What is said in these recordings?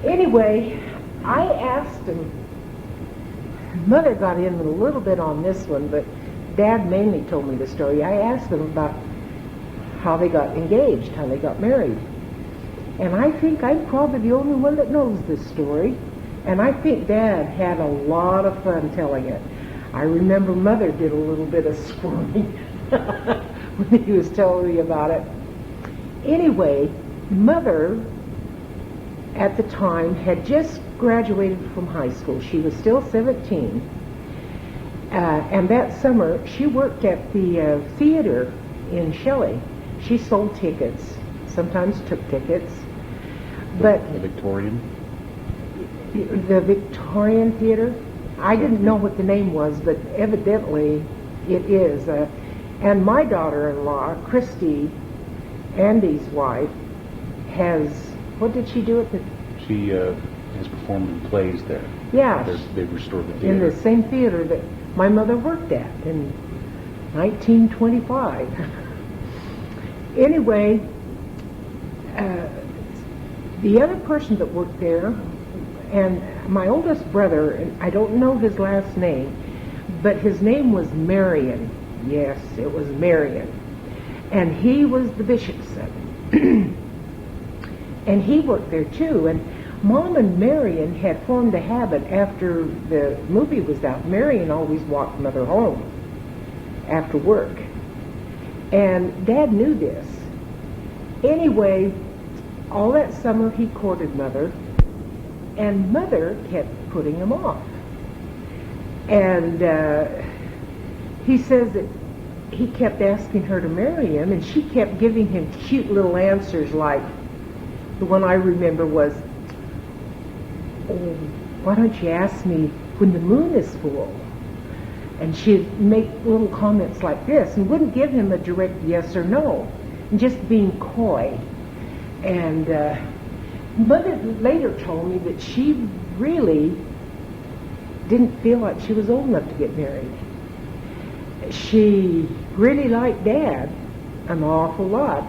Anyway, I asked him, Mother got in a little bit on this one, but Dad mainly told me the story. I asked him about how they got engaged, how they got married. And I think I'm probably the only one that knows this story. And I think Dad had a lot of fun telling it. I remember Mother did a little bit of squirming when he was telling me about it. Anyway, Mother, at the time, had just graduated from high school. She was still 17. And that summer, she worked at the theater in Shelley. She sold tickets, sometimes took tickets. But the Victorian? The Victorian Theater? I didn't know what the name was, but evidently it is. And my daughter-in-law, Christy, Andy's wife, has, what did she do at the... She has performed in plays there. Yeah. They've restored the theater. In the same theater that my mother worked at in 1925. Anyway, the other person that worked there, and my oldest brother, and I don't know his last name, but his name was Marion. Yes, it was Marion. And he was the bishop's son. And he worked there too. And Mom and Marion had formed a habit after the movie was out. Marion always walked Mother home after work. And Dad knew this. Anyway, all that summer he courted Mother, and Mother kept putting him off. And he says that he kept asking her to marry him, and she kept giving him cute little answers, like the one I remember was, "Oh, why don't you ask me when the moon is full?" And she'd make little comments like this and wouldn't give him a direct yes or no, and just being coy. And Mother later told me that she really didn't feel like she was old enough to get married. She really liked Dad an awful lot.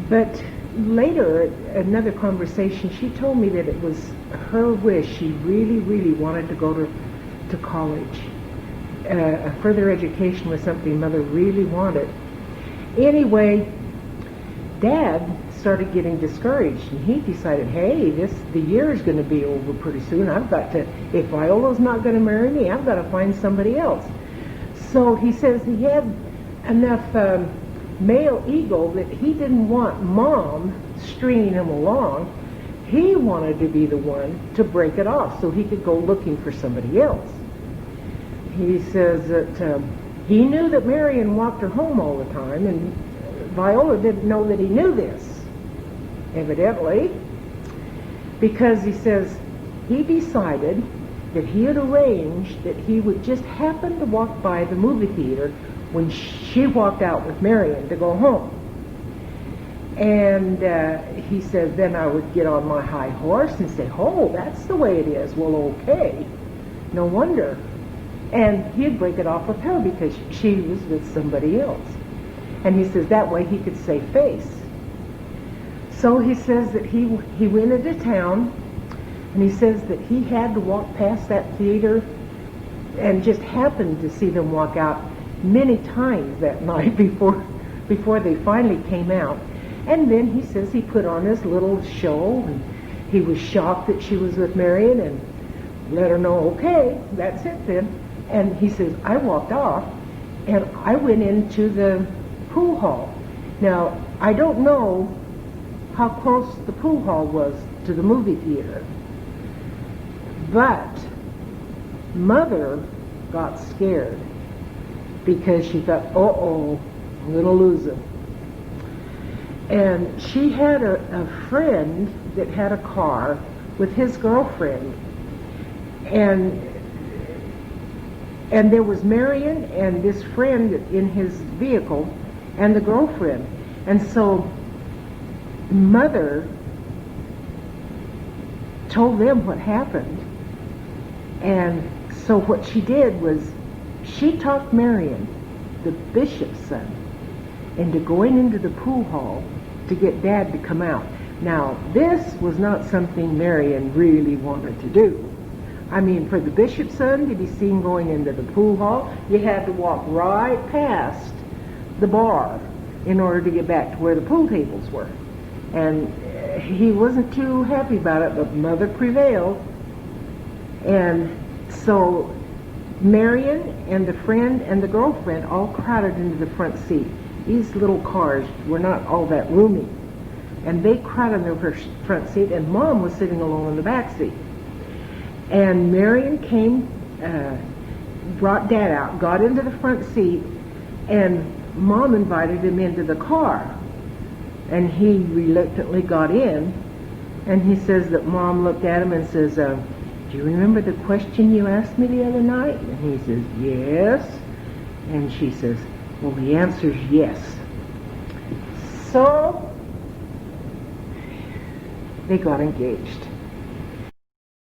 But later, another conversation, she told me that it was her wish. She really, really wanted to go to college. A further education was something Mother really wanted. Anyway, Dad started getting discouraged, and he decided, hey, the year is going to be over pretty soon. I've got to, if Viola's not going to marry me, I've got to find somebody else. So he says he had enough male ego that he didn't want Mom stringing him along. He wanted to be the one to break it off so he could go looking for somebody else. He says that he knew that Marion walked her home all the time, and Viola didn't know that he knew this, evidently, because he says he decided that he had arranged that he would just happen to walk by the movie theater when she walked out with Marion to go home. And he says, then I would get on my high horse and say, oh, that's the way it is. Well, okay. No wonder. And he'd break it off with her because she was with somebody else. And he says that way he could save face. So he says that he went into town, and he says that he had to walk past that theater and just happened to see them walk out many times that night before they finally came out. And then he says he put on his little show, and he was shocked that she was with Marion and let her know, okay, that's it then. And he says, I walked off and I went into the pool hall. Now, I don't know how close the pool hall was to the movie theater, but Mother got scared because she thought, uh-oh, I'm going to lose him. And she had a friend that had a car with his girlfriend, and there was Marion and this friend in his vehicle and the girlfriend. And so Mother told them what happened. And so what she did was she talked Marion, the bishop's son, into going into the pool hall to get Dad to come out. Now, this was not something Marion really wanted to do. I mean, for the bishop's son to be seen going into the pool hall, you had to walk right past the bar in order to get back to where the pool tables were. And he wasn't too happy about it, but Mother prevailed. And so Marion and the friend and the girlfriend all crowded into the front seat. These little cars were not all that roomy. And they crowded in the front seat, and Mom was sitting alone in the back seat. And Marion came, brought Dad out, got into the front seat, and Mom invited him into the car. And he reluctantly got in, and he says that Mom looked at him and says, do you remember the question you asked me the other night? And he says, yes. And she says, well, the answer's yes. So they got engaged.